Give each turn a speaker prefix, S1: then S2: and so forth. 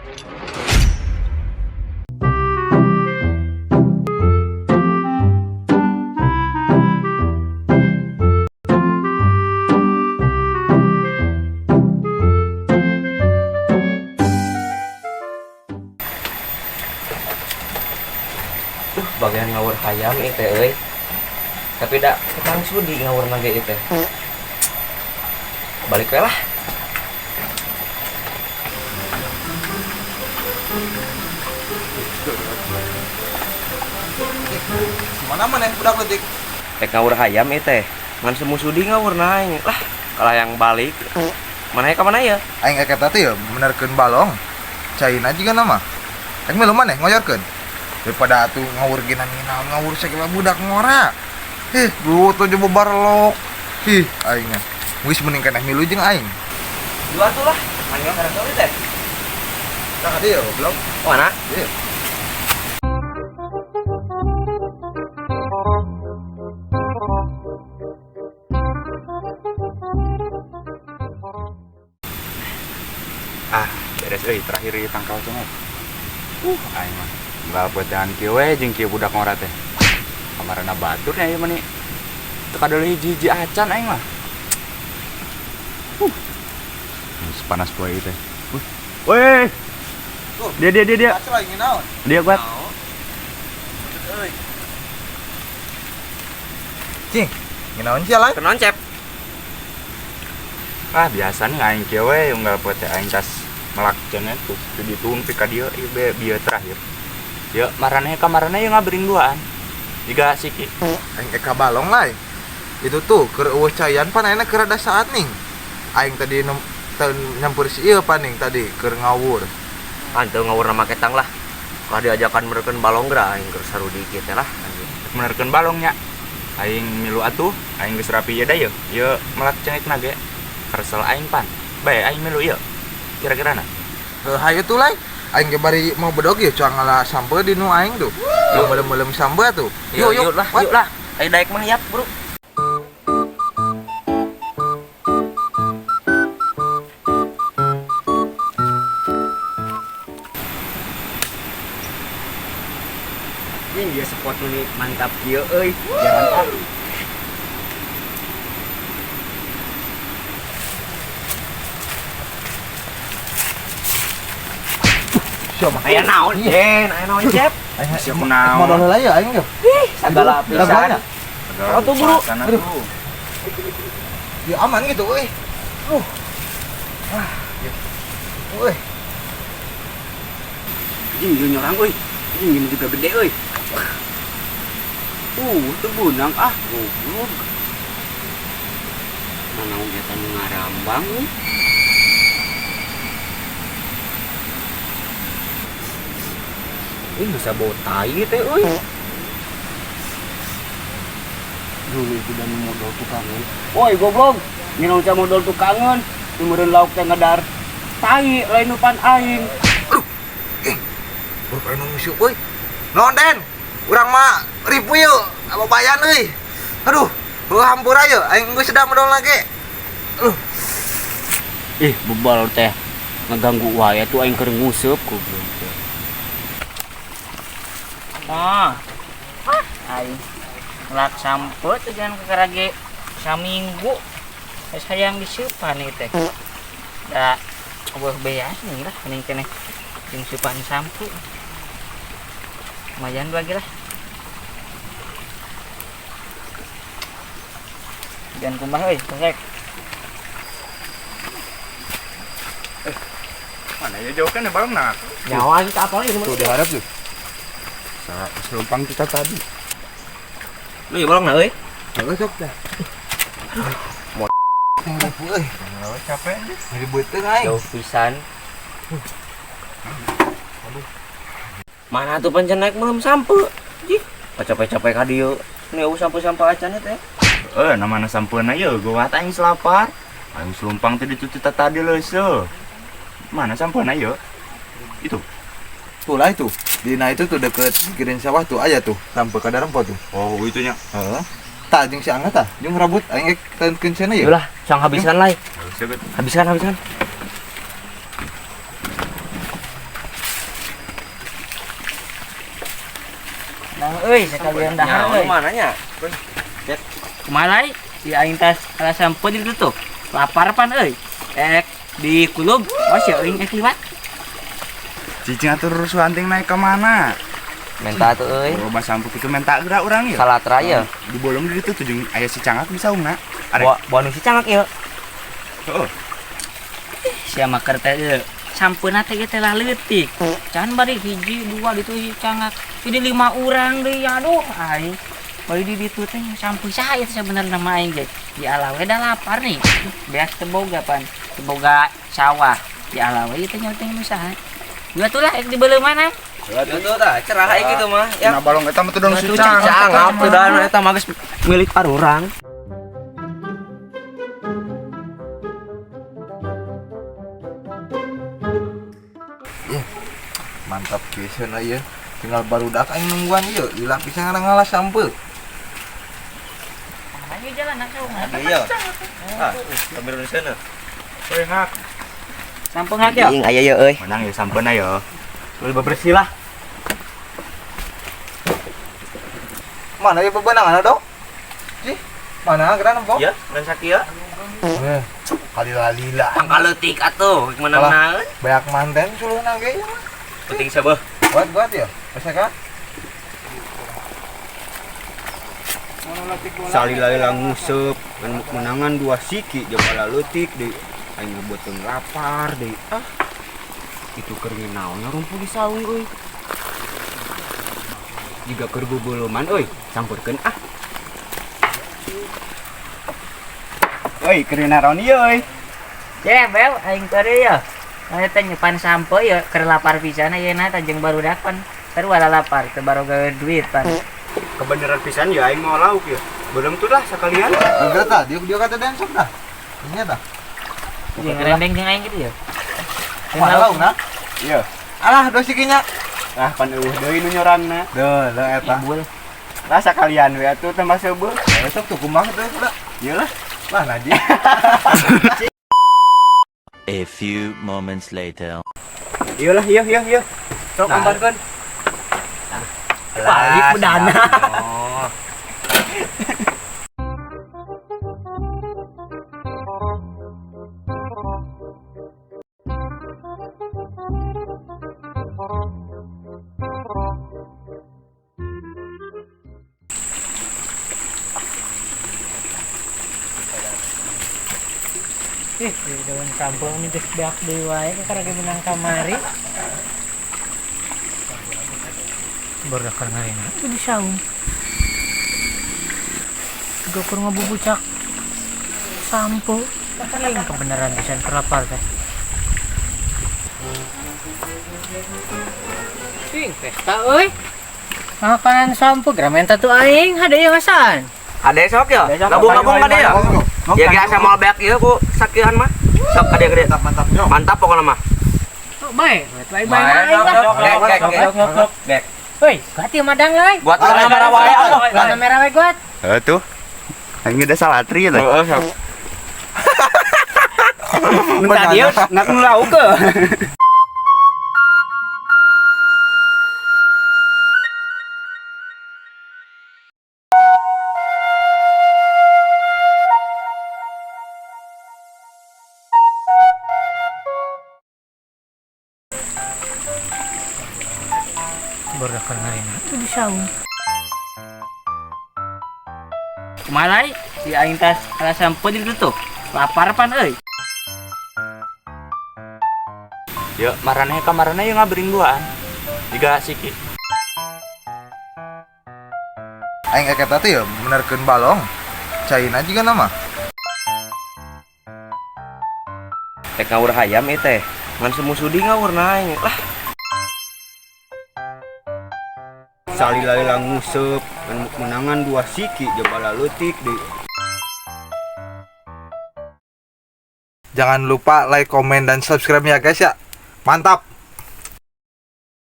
S1: Bagian ngawur hayam itu euy. Tapi dak ketang sudi ngawur nage itu. Balik we lah.
S2: Mana mana yang budak letik?
S1: Tek ngawur hayam itu. Ngan semu sudi ngawur naing. Lah, kalau yang balik mana ya ya?
S2: Aing eta teh ya menerkeun balong. Cain aja kan nama. Aing mah mana ngoyorkeun. Daripada atuh ngawur gina ngawur sakila budak ngora. Gua tuh coba barlok. Aing mah. Geus mending keneh milu jeung aing.
S1: Dua tuh lah. Mangga karang kali teh.
S2: Tah dia belum.
S1: Mana?
S2: Iya.
S3: Beres terakhir di tangkal cenah. Aing mah enggak buat dan kieu we jeung kieu budak ngora teh. Kamarana batur nya ieu mah ni. Teu kadol hiji-hiji acan aing mah. Panas poe teh. Weh. Dia.
S2: Asal aing naon?
S3: Dia kuat.
S2: Euy. Cing, nginaon sih lain?
S1: Kenoncep.
S3: Biasa nih aing kieu we unggal poe teh aing tas melak cenah tuh ditumpi ka dieu ieu bieu terakhir. Yeuh marane kamarana ieu ngabring duaan. Jiga siki.
S2: Aing eka balong lain. Itu tuh keur eueuh cayan pan ayeuna keur ada saat ning. Aing tadi nyampur si ieu paning tadi keur ngawur.
S1: Anteu ngawur nama ketang lah. Kalau diajakan merekeun balong geura aing keur saru dikit teh lah.
S3: Menerkeun balongnya. Aing milu atuh, aing geus rapi ieu da yeuh. Ieu melak cengekna ge. Kersel aing pan. Bae aing milu ieu. Kira-kira na?
S2: Hayu tuh lain. Aing ge bari mau bedog ieu coang ngalah sampe di nu aing tuh. Yang melem-melem sambe tuh.
S1: Yuk lah. Ayo daek mah yap, Bro. Ini dia spot ini mantap kieu euy. Jangan ah.
S2: Siapa?
S1: Aya naon, Jen? Aya naon, Cep?
S3: Siap naon.
S2: Modal heula ya aing ge.
S1: Sagala pisan.
S3: Atuh buru. Aduh.
S2: Ya aman gitu euy. Euy.
S1: Ini nyorang euy. Ini juga gede euy. Teu bunang goblok. Nanaon eta nu ngarambang. Ini bisa bawa tai teh euy. Dulu itu dan modal tukangan. Woi goblok, nginong ca modal tukangan, meureun lauk teh ngadar tai lain nu pan aing.
S2: Buru anu musuh euy. Naon Den? Urang mah ribu yeuh, apa bayan euy. Aduh, hampura yeuh, aing geus sedang modal lagi.
S1: Bebal teh ngeganggu wae tuh aing keur nguseup goblok. Aing ngelak sampet jangan kekerage saminggu sayang disupan nih teh da eueuh beas nih lah mending keneh jeung supan sampu lumayan lagi lah jangan kumaha euy sesek
S3: Mana ya jauh kan ya balong nah.
S1: nyawa kita apa lagi
S2: Tuh diharap tuh.
S3: Selumpang kita tadi.
S1: lu ya balong nah euy
S2: Heeh sok dah.
S1: Mau
S2: euy.
S3: Capek deh.
S2: Ribet teh aing.
S1: jauh pisan mana tuh pancen naik belum sampe jih capek-capek ka dieu nih sampe-sampe acan teh
S3: Namana sampeuna ieu gua aing selapar. Aing selumpang teh ditutup tadi leuseuh. Mana sampeuna ieu? Itu.
S2: Tuh lah itu. Dina itu tuh deket giring sawah tuh aya tuh sampai ka darempo tuh.
S3: Oh, itunya.
S2: Heeh. Tah jeung si Angga tah, jeung rabut aing keun cenah ya.
S1: Yulah, sang habiskan lah. Habiskan. Nang euy sekalian dahar euy.
S3: Mana nya?
S1: Kumalai si aing tas ala sampo di ditu tuh. Lapar pan euy. Di kulub masih euy liwat.
S3: Cicing atur suanting naik ke mana?
S4: Menta tuh euy.
S3: Loba sampo kitu menta geura urang ieu.
S4: Salatra ya.
S3: Di bolong di ditu tuh jeung aya si cangak bisa ungna.
S4: Buat si cangak ya.
S3: Heeh.
S1: Sia makar teh ieu. Sampeuna teh ge teh lah leutik. Can bari hiji dua ditu si cangak. Jadi 5 urang deui aduh aing. Bari di ditu teh sampu saha teh sebenarnya nama aing ge. Di alawe dah lapar nih. Beas teu boga pan. Teu boga sawah. Di alawe ieu teh nyoteng saha. Dua tuh lah di mana?
S4: Itu tah cerah aing gitu mah.
S3: Ya balong eta mah teu dong si
S4: Cangak
S3: cangak.
S4: teu dan eta mah geus milik arurang.
S2: Mantap kieuseun ieu. Tinggal barudak aing nungguan ieu, lila pisan ngalah sampe.
S1: Ayo jalan nak saung.
S4: Iya. Ah, kamera di sana.
S3: Euy hak.
S1: Sampung hak ya.
S4: Ing aya ye euy.
S3: Menang ya sampeuna ya. Lebih bersih lah.
S2: Mana ieu bebenangan dong? Sih, mana geura nempok?
S4: Ya, dan sakieu.
S2: Kalila-lila.
S4: Angka leutik atuh menang naeun.
S2: Banyak manten suluhna ge.
S4: Penting sabeuh.
S2: Buat ya. Bisa kan?
S3: Salila-lila nguseup menangan 2 siki jabala leutik deui. Aing ngebuteun lapar deui. Ah. Itu keur naonnya rumpul di saung euy. Jiga keur beubeuleuman euy, campurkeun ah. Euy, keur naon ieu euy?
S1: Ya, bel aing teu ya. Aya teh nyepan sampo ya keur lapar pisan ayeuna teh jeung barudak pan. Keur wala lapar, teu baroga duit pan.
S3: Kebeneran pisan ya aing mau lauk ya. Belum tuh lah sekalian.
S2: Enggak tah, dia kata dan sok dah. Ini tah.
S1: Jeung rendeng jeung aing gitu ya.
S2: Mana lauk na?
S3: Iya.
S2: Alah, 2 sikinya.
S3: Ah, pan eueuh deui nu nyorangna.
S2: Deuh, eta.
S1: Bul.
S3: Lah sekalian we atuh teh masih beul.
S2: Besok tuh kumaha teh udah.
S3: Iyalah.
S2: Lah Najib.
S5: A few moments later.
S3: Iyalah, iya. Sok ambarkeun.
S1: Balik bedana.
S3: Oh.
S1: Daun sampo ini geus beak deui wae karena menang kamari. Baru dakar ngarena itu di saung. Juga kur ngabubucak sampo. Lain kebenaran pisan kelapar teh. Sing pesta euy. Makanan sampo gramenta tuh aing hade yang asan.
S4: Ade sok ya. Gabung-gabung ade ya. Ya ge asa moal beak ieu ku sakieuan mah. Sok ade gede.
S2: Mantap.
S4: Mantap pokona mah.
S1: Bae aing lah.
S4: Bek.
S1: Heuy, gati madang euy.
S4: Buat warna merah wae atuh.
S1: Warna merah wae guat.
S3: Tuh. Aing udah salatri teh. Heeh, sok. Minta dia ngaku lauk ke.
S1: Baru dakar ngarena itu di saung. Kumalai si aing tas ala sampo di ditu tuh. Lapar pan euy.
S3: Ya, marane kamarana yang ngabring duaan. Tiga siki.
S2: Aing eta teh ya benerkeun balong. Caina juga nama.
S4: Tek ngawur hayam ieu teh. Ngan semusudi ngawurna aing. Lah,
S3: Salila-lila nguseup menangan 2 siki jabala leutik deui.
S2: Jangan lupa like, komen, dan subscribe ya guys ya. Mantap.